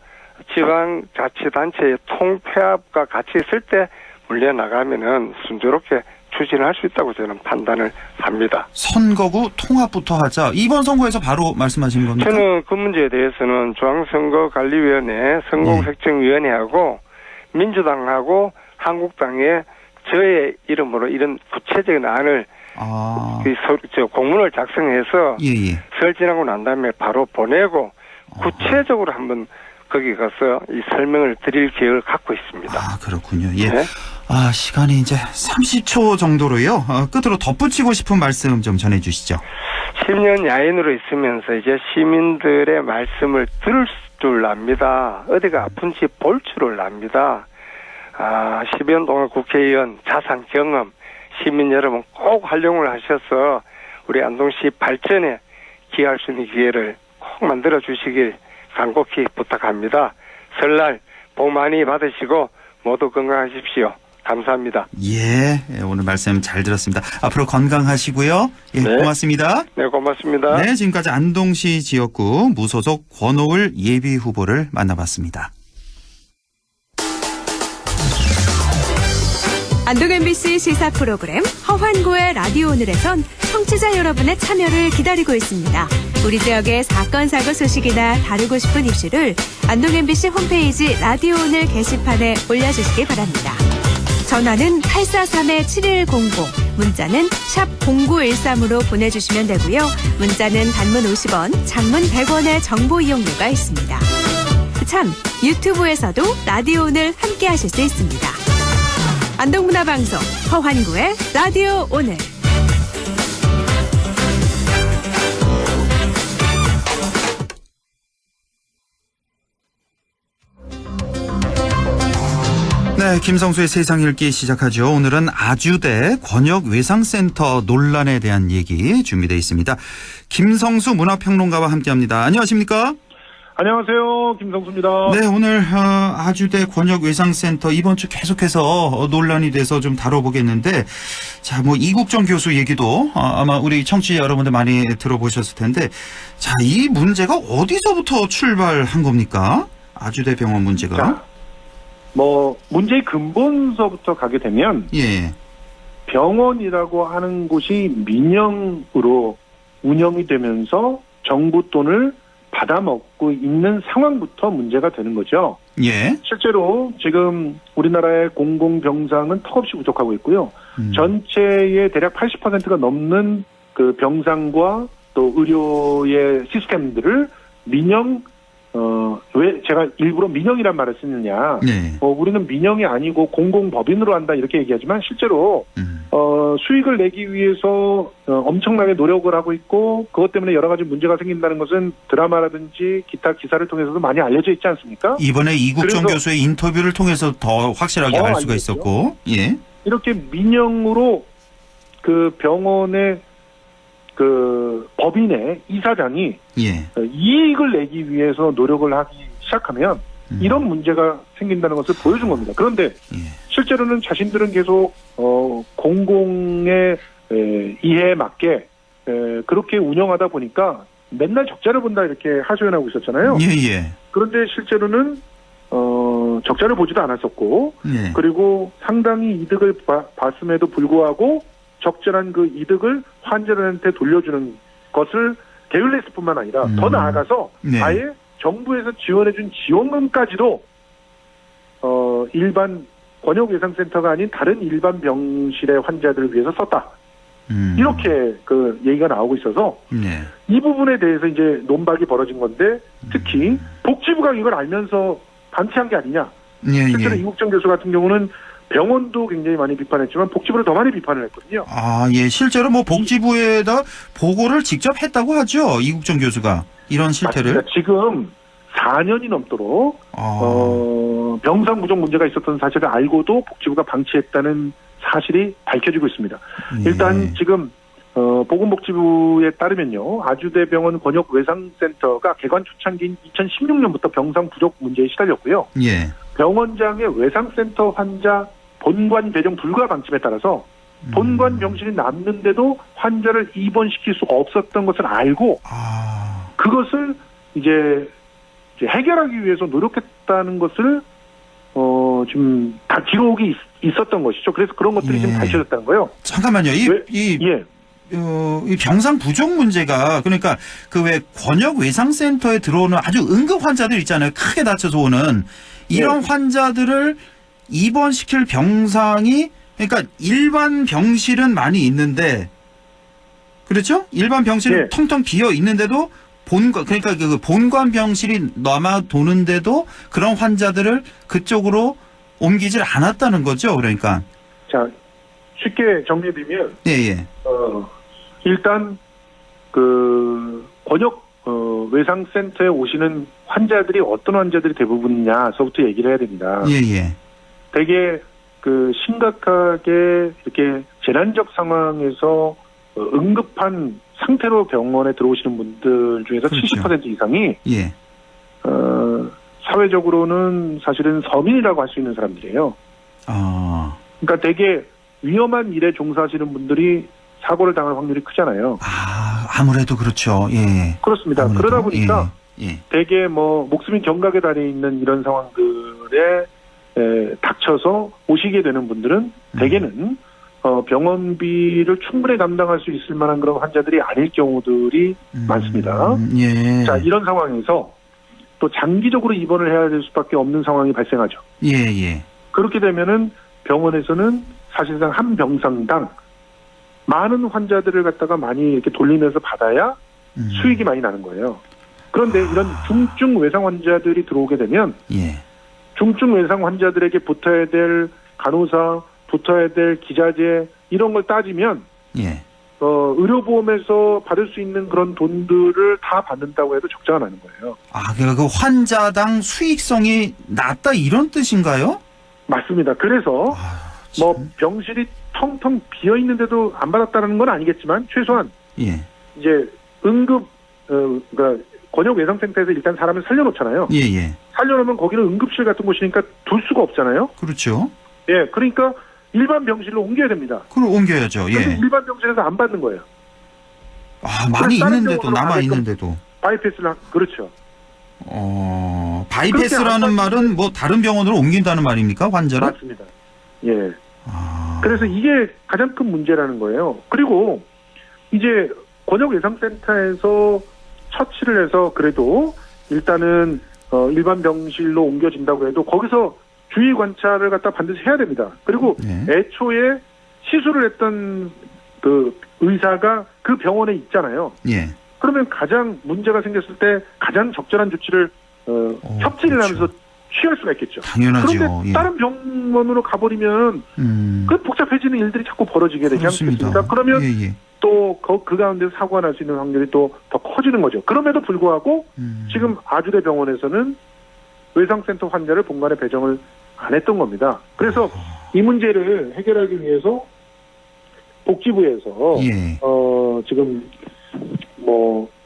지방자치단체의 통폐합과 같이 있을 때 물려나가면은 순조롭게 추진할 수 있다고 저는 판단을 합니다. 선거구 통합부터 하자. 이번 선거에서 바로 말씀하신 겁니까? 저는 그 문제에 대해서는 중앙선거관리위원회, 선거국획정위원회하고 민주당하고 한국당에 저의 이름으로 이런 구체적인 안을 공문을 작성해서 설진하고 난 다음에 바로 보내고 구체적으로 한번 거기 가서 이 설명을 드릴 계획을 갖고 있습니다. 아, 그렇군요. 예. 네? 시간이 이제 30초 정도로요. 끝으로 덧붙이고 싶은 말씀 좀 전해주시죠. 10년 야인으로 있으면서 이제 시민들의 말씀을 들을 줄 압니다. 어디가 아픈지 볼 줄을 압니다. 10년 동안 국회의원 자산 경험 시민 여러분 꼭 활용을 하셔서 우리 안동시 발전에 기여할 수 있는 기회를 꼭 만들어 주시길 간곡히 부탁합니다. 설날 복 많이 받으시고 모두 건강하십시오. 감사합니다. 예, 오늘 말씀 잘 들었습니다. 앞으로 건강하시고요. 예, 네. 고맙습니다. 네, 고맙습니다. 네, 지금까지 안동시 지역구 무소속 권오을 예비후보를 만나봤습니다. 안동 MBC 시사 프로그램 허환고의 라디오 오늘에선 청취자 여러분의 참여를 기다리고 있습니다. 우리 지역의 사건 사고 소식이나 다루고 싶은 이슈를 안동 MBC 홈페이지 라디오 오늘 게시판에 올려주시기 바랍니다. 전화는 843-7100, 문자는 샵 0913으로 보내주시면 되고요. 문자는 단문 50원, 장문 100원의 정보 이용료가 있습니다. 참, 유튜브에서도 라디오 오늘 함께 하실 수 있습니다. 안동문화방송 허환구의 라디오 오늘. 네, 김성수의 세상 읽기 시작하죠. 오늘은 아주대 권역외상센터 논란에 대한 얘기 준비되어 있습니다. 김성수 문화평론가와 함께합니다. 안녕하십니까? 안녕하세요. 김성수입니다. 네, 오늘 아주대 권역외상센터 이번 주 계속해서 논란이 돼서 좀 다뤄보겠는데, 자, 뭐 이국정 교수 얘기도 아마 우리 청취자 여러분들 많이 들어보셨을 텐데, 자, 이 문제가 어디서부터 출발한 겁니까? 아주대 병원 문제가? 자, 문제의 근본서부터 가게 되면, 병원이라고 하는 곳이 민영으로 운영이 되면서 정부 돈을 받아먹고 있는 상황부터 문제가 되는 거죠. 예. 실제로 지금 우리나라의 공공병상은 턱없이 부족하고 있고요. 전체의 대략 80%가 넘는 그 병상과 또 의료의 시스템들을 민영, 왜 제가 일부러 민영이란 말을 쓰느냐. 네. 우리는 민영이 아니고 공공법인으로 한다 이렇게 얘기하지만 실제로 수익을 내기 위해서 엄청나게 노력을 하고 있고 그것 때문에 여러 가지 문제가 생긴다는 것은 드라마라든지 기타 기사를 통해서도 많이 알려져 있지 않습니까? 이번에 이국정 교수의 인터뷰를 통해서 더 확실하게 알 수가 있었고, 예. 이렇게 민영으로 그 병원의 그 법인의 이사장이 예. 이익을 내기 위해서 노력을 하기 시작하면 이런 문제가 생긴다는 것을 보여준 겁니다. 그런데 실제로는 자신들은 계속 공공의 이해에 맞게 그렇게 운영하다 보니까 맨날 적자를 본다 이렇게 하소연하고 있었잖아요. 예. 그런데 실제로는 적자를 보지도 않았었고 예. 그리고 상당히 이득을 봤음에도 불구하고 적절한 그 이득을 환자들한테 돌려주는 것을 게을리했을 뿐만 아니라 더 나아가서 네. 아예 정부에서 지원해준 지원금까지도 일반 권역예상센터가 아닌 다른 일반 병실의 환자들을 위해서 썼다. 이렇게 그 얘기가 나오고 있어서 네. 이 부분에 대해서 이제 논박이 벌어진 건데 특히 복지부가 이걸 알면서 방치한 게 아니냐. 실제로 이국정 교수 같은 경우는 병원도 굉장히 많이 비판했지만 복지부를 더 많이 비판을 했거든요. 아, 예. 실제로 뭐 복지부에다 보고를 직접 했다고 하죠. 이국정 교수가. 이런 실태를. 맞습니다. 지금 4년이 넘도록 병상 부족 문제가 있었던 사실을 알고도 복지부가 방치했다는 사실이 밝혀지고 있습니다. 일단 지금 보건복지부에 따르면요. 아주대병원 권역외상센터가 개관 초창기인 2016년부터 병상 부족 문제에 시달렸고요. 예. 병원장의 외상센터 환자 본관 배정 불가 방침에 따라서 본관 병실이 남는데도 환자를 입원시킬 수가 없었던 것을 알고 그것을 이제 해결하기 위해서 노력했다는 것을 지금 다 기록이 있었던 것이죠. 그래서 그런 것들이 지금 밝혀졌다는 거예요. 잠깐만요. 이 병상 부족 문제가 그러니까 그 왜 권역 외상센터에 들어오는 아주 응급 환자들 있잖아요. 크게 다쳐서 오는 이런 환자들을 입원시킬 병상이 그러니까 일반 병실은 많이 있는데 그렇죠? 일반 병실은 텅텅 비어 있는데도 그러니까 그 본관 병실이 남아 도는데도 그런 환자들을 그쪽으로 옮기질 않았다는 거죠. 그러니까. 자, 쉽게 정리해드리면 일단 그 권역 외상센터에 오시는 환자들이 어떤 환자들이 대부분이냐서부터 얘기를 해야 됩니다. 되게 그 심각하게 이렇게 재난적 상황에서 응급한 상태로 병원에 들어오시는 분들 중에서 70% 이상이 사회적으로는 사실은 서민이라고 할 수 있는 사람들이에요. 그러니까 되게 위험한 일에 종사하시는 분들이 사고를 당할 확률이 크잖아요. 아무래도 그렇죠. 예. 그렇습니다. 아무래도, 그러다 보니까 되게 뭐 목숨이 경각에 달해 있는 이런 상황들에 닥쳐서 오시게 되는 분들은 대개는 병원비를 충분히 감당할 수 있을 만한 그런 환자들이 아닐 경우들이 많습니다. 자, 이런 상황에서 또 장기적으로 입원을 해야 될 수밖에 없는 상황이 발생하죠. 그렇게 되면은 병원에서는 사실상 한 병상당 많은 환자들을 갖다가 많이 이렇게 돌리면서 받아야 수익이 많이 나는 거예요. 그런데 이런 중증 외상 환자들이 들어오게 되면 중증 외상 환자들에게 붙어야 될 간호사, 붙어야 될 기자재 이런 걸 따지면 의료보험에서 받을 수 있는 그런 돈들을 다 받는다고 해도 적자가 나는 거예요. 그러니까 그 환자당 수익성이 낮다 이런 뜻인가요? 맞습니다. 그래서 뭐 병실이 텅텅 비어 있는데도 안 받았다는 건 아니겠지만 최소한 이제 응급 그러니까 권역 외상센터에서 일단 사람을 살려놓잖아요. 살려놓으면 거기는 응급실 같은 곳이니까 둘 수가 없잖아요. 그렇죠. 그러니까 일반 병실로 옮겨야 됩니다. 그럼 옮겨야죠. 근데 일반 병실에서 안 받는 거예요. 많이 있는데도 남아 있는데도. 바이패스를 그렇죠. 바이패스라는 말은 뭐 다른 병원으로 옮긴다는 말입니까? 환자를? 맞습니다. 그래서 이게 가장 큰 문제라는 거예요. 그리고 이제 권역 외상센터에서 처치를 해서 그래도 일단은 일반 병실로 옮겨진다고 해도 거기서 주의 관찰을 갖다 반드시 해야 됩니다. 그리고 애초에 시술을 했던 그 의사가 그 병원에 있잖아요. 예. 그러면 가장 문제가 생겼을 때 가장 적절한 조치를 협진을 그렇죠. 하면서 취할 수가 있겠죠. 당연하죠. 그런데 예. 다른 병원으로 가버리면 그 복잡해지는 일들이 자꾸 벌어지게 되지 그렇습니다. 않겠습니까? 그러면 예. 또 그 가운데서 사고가 날 수 있는 확률이 또 더 커지는 거죠. 그럼에도 불구하고 지금 아주대 병원에서는 외상센터 환자를 본관에 배정을 안 했던 겁니다. 그래서 이 문제를 해결하기 위해서 복지부에서 지금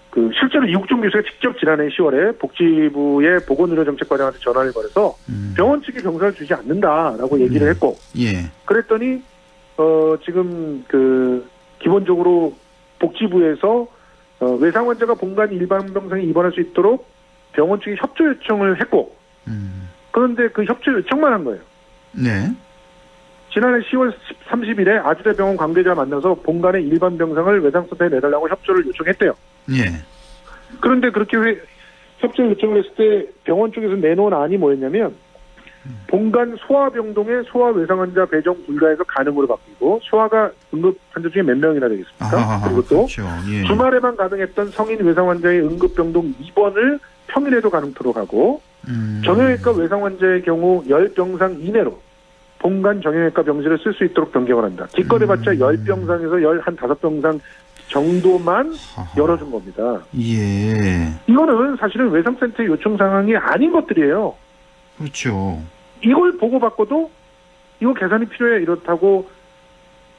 그 실제로 이국종 교수가 직접 지난해 10월에 복지부의 보건의료정책과장한테 전화를 걸어서 병원 측에 병사를 주지 않는다라고 얘기를 했고, 그랬더니 지금 그 기본적으로 복지부에서 외상 환자가 본관 일반 병상에 입원할 수 있도록 병원 측에 협조 요청을 했고, 그런데 그 협조 요청만 한 거예요. 네. 지난해 10월 30일에 아주대병원 관계자 만나서 본관의 일반 병상을 외상센터에 내달라고 협조를 요청했대요. 예. 그런데 그렇게 협조 요청을 했을 때 병원 쪽에서 내놓은 안이 뭐였냐면 본관 소아병동에 소아 외상 환자 배정 불가해서 가능으로 바뀌고, 소아가 응급 환자 중에 몇 명이나 되겠습니까? 그리고 또 그렇죠. 예. 주말에만 가능했던 성인 외상 환자의 응급병동 입원을 평일에도 가능토록 하고, 정형외과 외상 환자의 경우 10병상 이내로 본관 정형외과 병실을 쓸 수 있도록 변경을 한다. 기껏해봤자 10병상에서 15병상 정도만 열어준 겁니다. 예. 이거는 사실은 외상센터의 요청 상황이 아닌 것들이에요. 그렇죠. 이걸 보고받고도 이거 계산이 필요해 이렇다고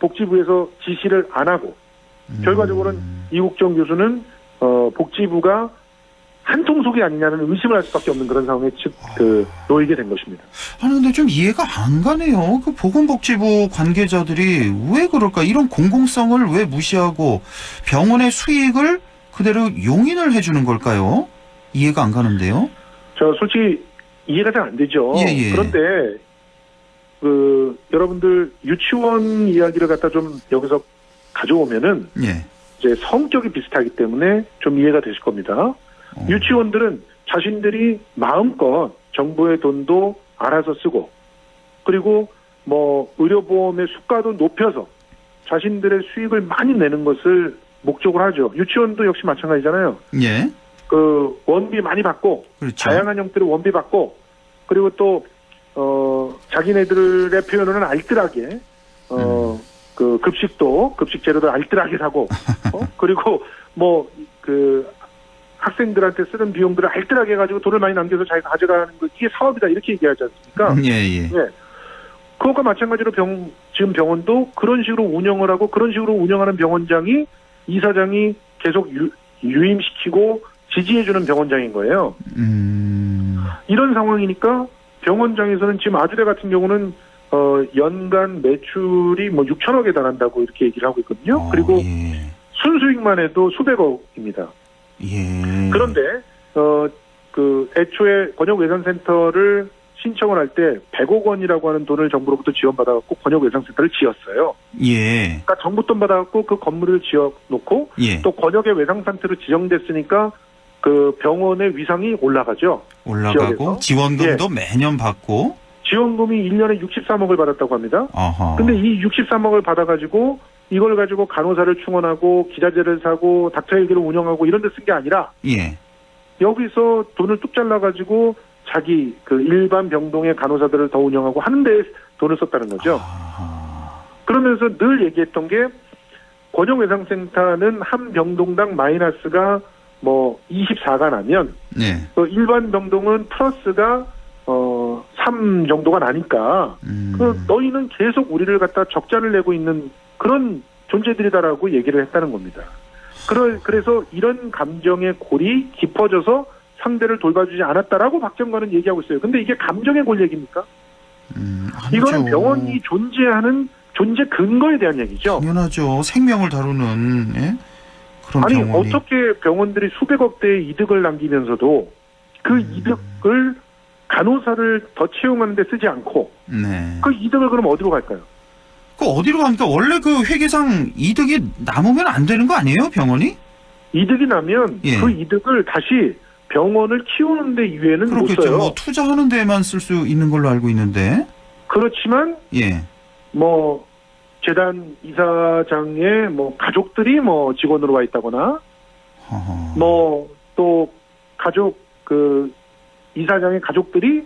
복지부에서 지시를 안 하고, 결과적으로는 이국정 교수는 복지부가 한통속이 아니냐는 의심을 할 수밖에 없는 그런 상황에 놓이게 된 것입니다. 아니 근데 좀 이해가 안 가네요. 그 보건복지부 관계자들이 왜 그럴까? 이런 공공성을 왜 무시하고 병원의 수익을 그대로 용인을 해주는 걸까요? 이해가 안 가는데요. 저 솔직히 이해가 잘 안 되죠. 예. 그런데 여러분들 유치원 이야기를 갖다 좀 여기서 가져오면은 이제 성격이 비슷하기 때문에 좀 이해가 되실 겁니다. 유치원들은 자신들이 마음껏 정부의 돈도 알아서 쓰고, 그리고 의료보험의 수가도 높여서 자신들의 수익을 많이 내는 것을 목적으로 하죠. 유치원도 역시 마찬가지잖아요. 예. 그 원비 많이 받고, 그렇죠. 다양한 형태의 원비 받고, 그리고 또 자기네들의 표현으로는 알뜰하게 그 급식 재료도 알뜰하게 사고, 그리고 학생들한테 쓰는 비용들을 알뜰하게 해가지고 돈을 많이 남겨서 자기가 가져가는 거, 이게 사업이다 이렇게 얘기하지 않습니까? 예. 그것과 마찬가지로 지금 병원도 그런 식으로 운영을 하고, 그런 식으로 운영하는 병원장이 이사장이 계속 유임시키고 지지해주는 병원장인 거예요. 이런 상황이니까 병원장에서는 지금 아주대 같은 경우는 연간 매출이 6천억에 달한다고 이렇게 얘기를 하고 있거든요. 그리고 순수익만 해도 수백억입니다. 그런데 애초에 권역외상센터를 신청을 할 때 100억 원이라고 하는 돈을 정부로부터 지원받아갖고 권역외상센터를 지었어요. 그러니까 정부 돈 받아갖고 그 건물을 지어놓고 또 권역의 외상센터로 지정됐으니까 그 병원의 위상이 올라가죠. 올라가고 지역에서. 지원금도 매년 받고. 지원금이 1년에 63억을 받았다고 합니다. 근데 이 63억을 받아가지고 이걸 가지고 간호사를 충원하고 기자재를 사고 닥터헬기를 운영하고 이런 데 쓴 게 아니라 여기서 돈을 뚝 잘라가지고 자기 그 일반 병동의 간호사들을 더 운영하고 하는 데 돈을 썼다는 거죠. 그러면서 늘 얘기했던 게 권역외상센터는 한 병동당 마이너스가 24가 나면 일반 병동은 플러스가 3 정도가 나니까 너희는 계속 우리를 갖다 적자를 내고 있는 그런 존재들이다라고 얘기를 했다는 겁니다. 그래서 이런 감정의 골이 깊어져서 상대를 돌봐주지 않았다라고 박정관은 얘기하고 있어요. 근데 이게 감정의 골 얘기입니까? 이거는 병원이 존재하는 존재 근거에 대한 얘기죠. 당연하죠. 생명을 다루는 그런 병원이. 어떻게 병원들이 수백억대의 이득을 남기면서도 그 이득을 간호사를 더 채용하는 데 쓰지 않고 그 이득을 그럼 어디로 갈까요? 그 어디로 갑니까? 원래 그 회계상 이득이 남으면 안 되는 거 아니에요, 병원이? 이득이 나면 예. 그 이득을 다시 병원을 키우는 데 이외에는 못 그렇겠죠. 써요. 뭐 투자하는 데만 쓸 수 있는 걸로 알고 있는데. 그렇지만 예. 뭐 재단 이사장의 뭐 가족들이 뭐 직원으로 와 있다거나 뭐 또 가족 그 이사장의 가족들이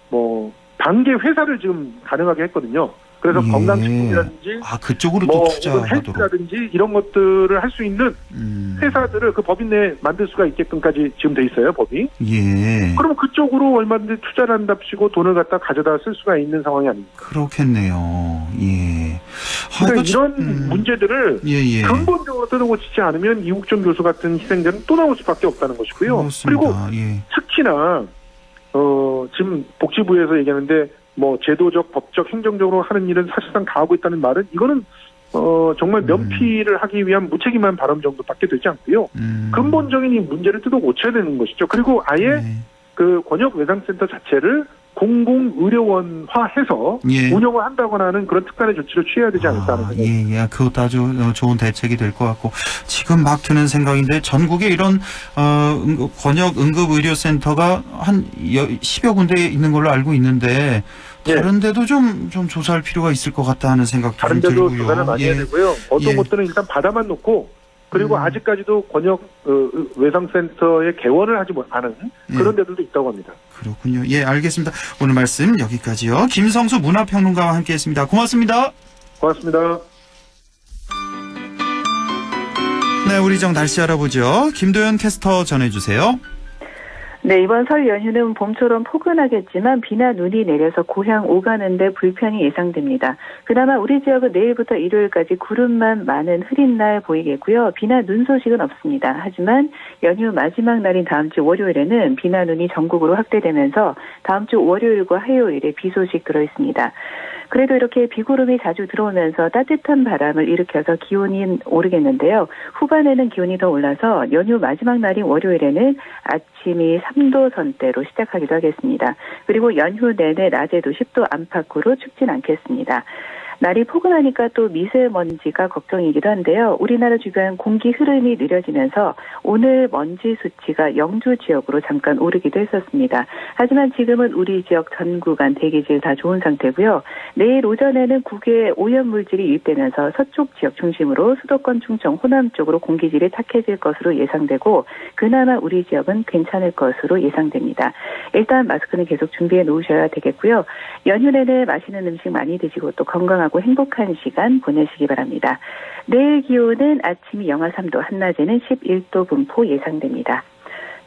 뭐 단계 회사를 지금 가능하게 했거든요. 그래서 예. 건강식품이라든지 그쪽으로 뭐 또 투자하도록. 헬스라든지 이런 것들을 할 수 있는 회사들을 그 법인 내에 만들 수가 있게끔까지 지금 돼 있어요, 법이. 예. 그럼 그쪽으로 얼마든지 투자를 한답시고 돈을 갖다 가져다 쓸 수가 있는 상황이 아닙니까? 그렇겠네요. 예. 그러니까 이런 문제들을 예. 근본적으로 뜯어고치지 않으면 이국정 교수 같은 희생자는 또 나올 수밖에 없다는 것이고요. 그렇습니다. 그리고 예. 특히나 지금 복지부에서 얘기하는데 뭐 제도적, 법적, 행정적으로 하는 일은 사실상 다 하고 있다는 말은 이거는 정말 면피를 하기 위한 무책임한 발언 정도밖에 되지 않고요. 근본적인 이 문제를 뜯어 고쳐야 되는 것이죠. 그리고 아예 그 권역 외상센터 자체를 공공의료원화해서 예. 운영을 한다거나 하는 그런 특단의 조치를 취해야 되지 않을까 하는 생각입니다. 예. 그것도 아주 좋은 대책이 될 것 같고 지금 막 드는 생각인데 전국에 이런 권역 응급의료센터가 한 10여 군데 있는 걸로 알고 있는데 다른 데도 좀 조사할 필요가 있을 것 같다 하는 생각도 다른 좀 데도 들고요. 조사를 많이 해야 되고요. 어떤 예. 곳들은 일단 받아만 놓고 그리고 아직까지도 권역 외상센터에 개원을 하지 않은 그런 데들도 있다고 합니다. 그렇군요. 예, 알겠습니다. 오늘 말씀 여기까지요. 김성수 문화평론가와 함께했습니다. 고맙습니다. 고맙습니다. 네, 우리 정 날씨 알아보죠. 김도현 캐스터 전해주세요. 네, 이번 설 연휴는 봄처럼 포근하겠지만 비나 눈이 내려서 고향 오가는데 불편이 예상됩니다. 그나마 우리 지역은 내일부터 일요일까지 구름만 많은 흐린 날 보이겠고요. 비나 눈 소식은 없습니다. 하지만 연휴 마지막 날인 다음 주 월요일에는 비나 눈이 전국으로 확대되면서 다음 주 월요일과 화요일에 비 소식 들어있습니다. 그래도 이렇게 비구름이 자주 들어오면서 따뜻한 바람을 일으켜서 기온이 오르겠는데요. 후반에는 기온이 더 올라서 연휴 마지막 날인 월요일에는 아침이 3도 선대로 시작하기도 하겠습니다. 그리고 연휴 내내 낮에도 10도 안팎으로 춥진 않겠습니다. 날이 포근하니까 또 미세먼지가 걱정이기도 한데요. 우리나라 주변 공기 흐름이 느려지면서 오늘 먼지 수치가 영주 지역으로 잠깐 오르기도 했었습니다. 하지만 지금은 우리 지역 전 구간 대기질 다 좋은 상태고요. 내일 오전에는 국외 오염물질이 유입되면서 서쪽 지역 중심으로 수도권, 충청, 호남 쪽으로 공기질이 탁해질 것으로 예상되고 그나마 우리 지역은 괜찮을 것으로 예상됩니다. 일단 마스크는 계속 준비해 놓으셔야 되겠고요. 연휴 내내 맛있는 음식 많이 드시고 또 건강하고 행복한 시간 보내시기 바랍니다. 내일 기온은 아침이 영하 3도, 한낮에는 11도 분포 예상됩니다.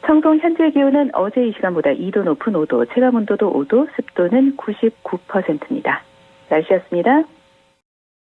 청송 현재 기온은 어제 이 시간보다 2도 높은 5도, 체감온도도 5도, 습도는 99%입니다. 날씨였습니다.